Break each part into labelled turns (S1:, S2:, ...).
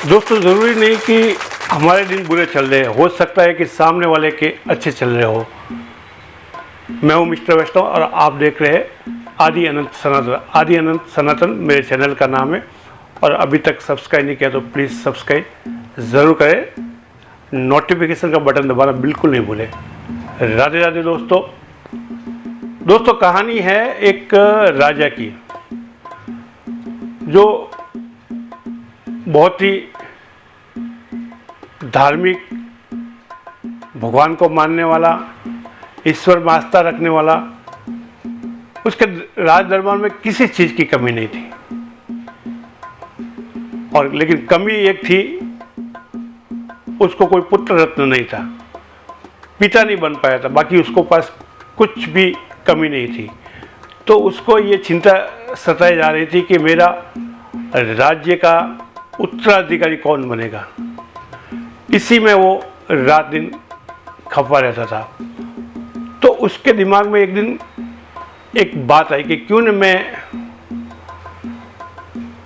S1: दोस्तों ज़रूरी नहीं कि हमारे दिन बुरे चल रहे हैं, हो सकता है कि सामने वाले के अच्छे चल रहे हो। मैं हूँ मिस्टर वैष्णव और आप देख रहे हैं आदि अनंत सनातन। आदि अनंत सनातन मेरे चैनल का नाम है और अभी तक सब्सक्राइब नहीं किया तो प्लीज़ सब्सक्राइब ज़रूर करें। नोटिफिकेशन का बटन दबाना बिल्कुल नहीं भूलें। राधे राधे दोस्तों कहानी है एक राजा की जो बहुत ही धार्मिक, भगवान को मानने वाला, ईश्वर में आस्था रखने वाला। उसके राज दरबार में किसी चीज़ की कमी नहीं थी और लेकिन कमी एक थी, उसको कोई पुत्र रत्न नहीं था, पिता नहीं बन पाया था। बाकी उसको पास कुछ भी कमी नहीं थी। तो उसको ये चिंता सताई जा रही थी कि मेरा राज्य का उत्तराधिकारी कौन बनेगा। इसी में वो रात दिन खपा रहता था। तो उसके दिमाग में एक दिन एक बात आई कि क्यों न मैं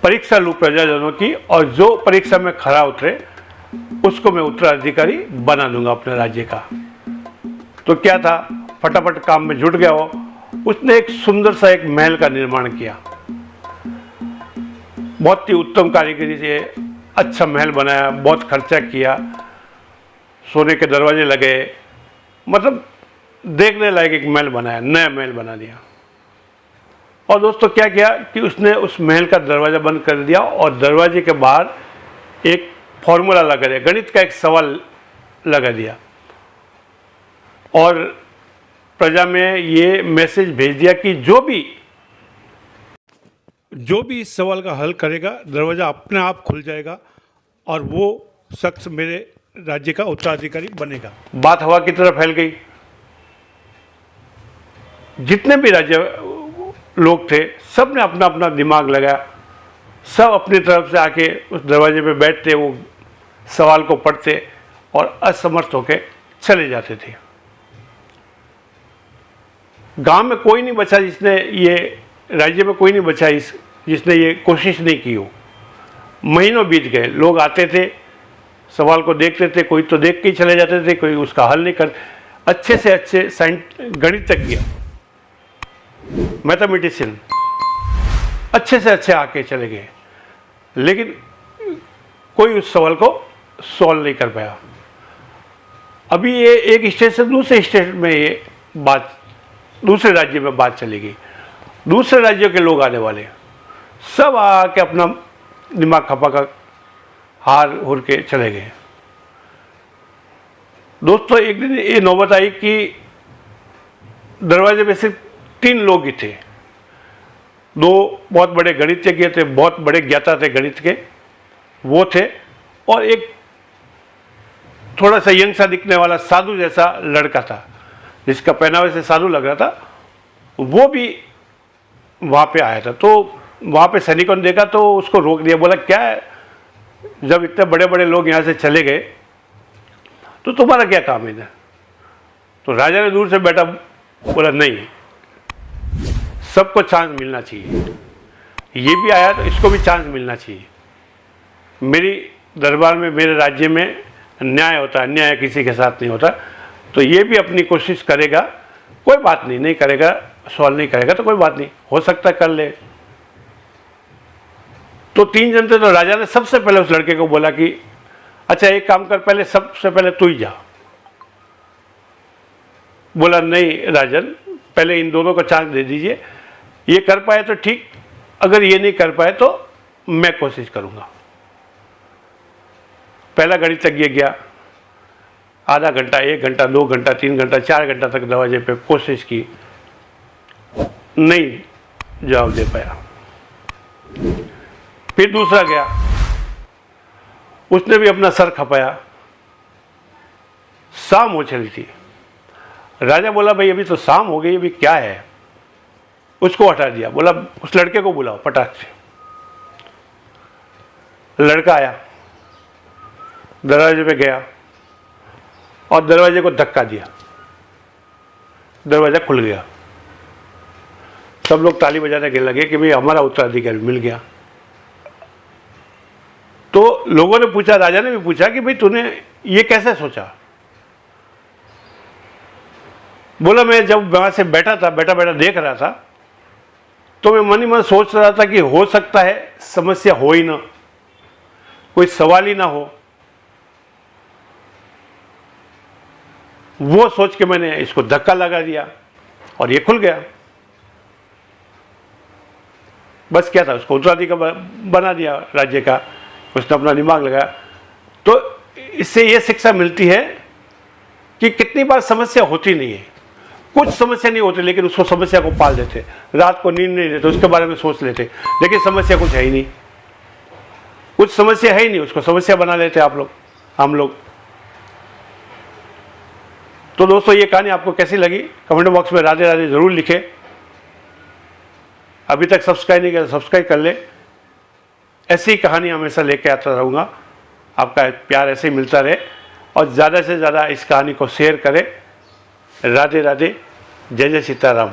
S1: परीक्षा लूँ प्रजाजनों की और जो परीक्षा में खरा उतरे उसको मैं उत्तराधिकारी बना दूंगा अपने राज्य का। तो क्या था, फटाफट काम में जुट गया वो। उसने एक सुंदर सा एक महल का निर्माण किया। बहुत ही उत्तम कारीगरी से अच्छा महल बनाया, बहुत खर्चा किया, सोने के दरवाजे लगे, मतलब देखने लायक एक महल बनाया, नया महल बना दिया। और दोस्तों क्या किया कि उसने उस महल का दरवाज़ा बंद कर दिया और दरवाजे के बाहर एक फॉर्मूला लगा दिया, गणित का एक सवाल लगा दिया और प्रजा में ये मैसेज भेज दिया कि जो भी इस सवाल का हल करेगा दरवाज़ा अपने आप खुल जाएगा और वो शख्स मेरे राज्य का उत्तराधिकारी बनेगा। बात हवा की तरफ फैल गई। जितने भी राज्य लोग थे सब ने अपना अपना दिमाग लगाया, सब अपनी तरफ से आके उस दरवाजे पे बैठते, वो सवाल को पढ़ते और असमर्थ होके चले जाते थे। गांव में कोई नहीं बचा जिसने ये, राज्य में कोई नहीं बचा जिसने ये कोशिश नहीं की हो। महीनों बीत गए, लोग आते थे, सवाल को देखते थे, कोई तो देख के ही चले जाते थे, कोई उसका हल नहीं कर। अच्छे से अच्छे गणितज्ञ, मैथमेटिशियन अच्छे से अच्छे आके चले गए, लेकिन कोई उस सवाल को सॉल्व नहीं कर पाया। अभी ये एक स्टेट से दूसरे स्टेट में ये बात, दूसरे राज्य में बात चली गई। दूसरे राज्यों के लोग आने वाले, सब आके अपना दिमाग खपा कर हार हुर के चले गए। दोस्तों एक दिन ये नौबत आई कि दरवाजे में सिर्फ 3 लोग ही थे। 2 बहुत बड़े गणितज्ञ थे, बहुत बड़े ज्ञाता थे गणित के, वो थे, और एक थोड़ा सा यंग सा दिखने वाला साधु जैसा लड़का था जिसका पहनावे से साधु लग रहा था, वो भी वहाँ पे आया था। तो वहाँ पे सैनिकों ने देखा तो उसको रोक दिया, बोला क्या है, जब इतने बड़े बड़े लोग यहाँ से चले गए तो तुम्हारा क्या काम है इधर। तो राजा ने दूर से बैठा बोला नहीं, सबको चांस मिलना चाहिए, ये भी आया तो इसको भी चांस मिलना चाहिए। मेरी दरबार में, मेरे राज्य में न्याय होता है, अन्याय किसी के साथ नहीं होता। तो ये भी अपनी कोशिश करेगा, कोई बात नहीं, नहीं करेगा, सॉल्व नहीं करेगा तो कोई बात नहीं, हो सकता कर ले। तो 3 जन थे, तो राजा ने सबसे पहले उस लड़के को बोला कि अच्छा एक काम कर, पहले सबसे पहले तू ही जा। बोला नहीं राजन, पहले इन दोनों को चांस दे दीजिए, ये कर पाए तो ठीक, अगर ये नहीं कर पाए तो मैं कोशिश करूंगा। पहला गणितज्ञ गया, आधा घंटा, 1 घंटा, 2 घंटा, 3 घंटा, 4 घंटा तक दरवाजे पे कोशिश की, नहीं जवाब दे पाया। फिर दूसरा गया, उसने भी अपना सर खपाया। शाम हो चली थी। राजा बोला भाई अभी तो शाम हो गई, अभी क्या है, उसको हटा दिया। बोला उस लड़के को बुलाओ पटाख से। लड़का आया, दरवाजे पे गया और दरवाजे को धक्का दिया, दरवाजा खुल गया। सब लोग ताली बजाने के लगे कि भाई हमारा उत्तराधिकारी मिल गया। तो लोगों ने पूछा, राजा ने भी पूछा कि भाई तूने ये कैसे सोचा? बोला मैं जब वहां से बैठा था, बैठा बैठा देख रहा था, तो मैं मन ही मन सोच रहा था कि हो सकता है समस्या हो ही ना, कोई सवाल ही ना हो। वो सोच के मैंने इसको धक्का लगा दिया और ये खुल गया। बस क्या था, उसको उत्तराधिकारी बना दिया राज्य का, उसने अपना दिमाग लगाया। तो इससे ये शिक्षा मिलती है कि कितनी बार समस्या होती नहीं है, कुछ समस्या नहीं होती लेकिन उसको समस्या को पाल देते, रात को नींद नहीं लेते, उसके बारे में सोच लेते, लेकिन समस्या कुछ है ही नहीं, कुछ समस्या है ही नहीं, उसको समस्या बना लेते आप लोग, हम लोग। तो दोस्तों ये कहानी आपको कैसी लगी कमेंट बॉक्स में राधे राधे जरूर लिखें। अभी तक सब्सक्राइब नहीं किया तो सब्सक्राइब कर ले। ऐसी कहानी हमेशा लेके आता रहूँगा, आपका प्यार ऐसे ही मिलता रहे और ज़्यादा से ज़्यादा इस कहानी को शेयर करें। राधे राधे, जय जय सीताराम।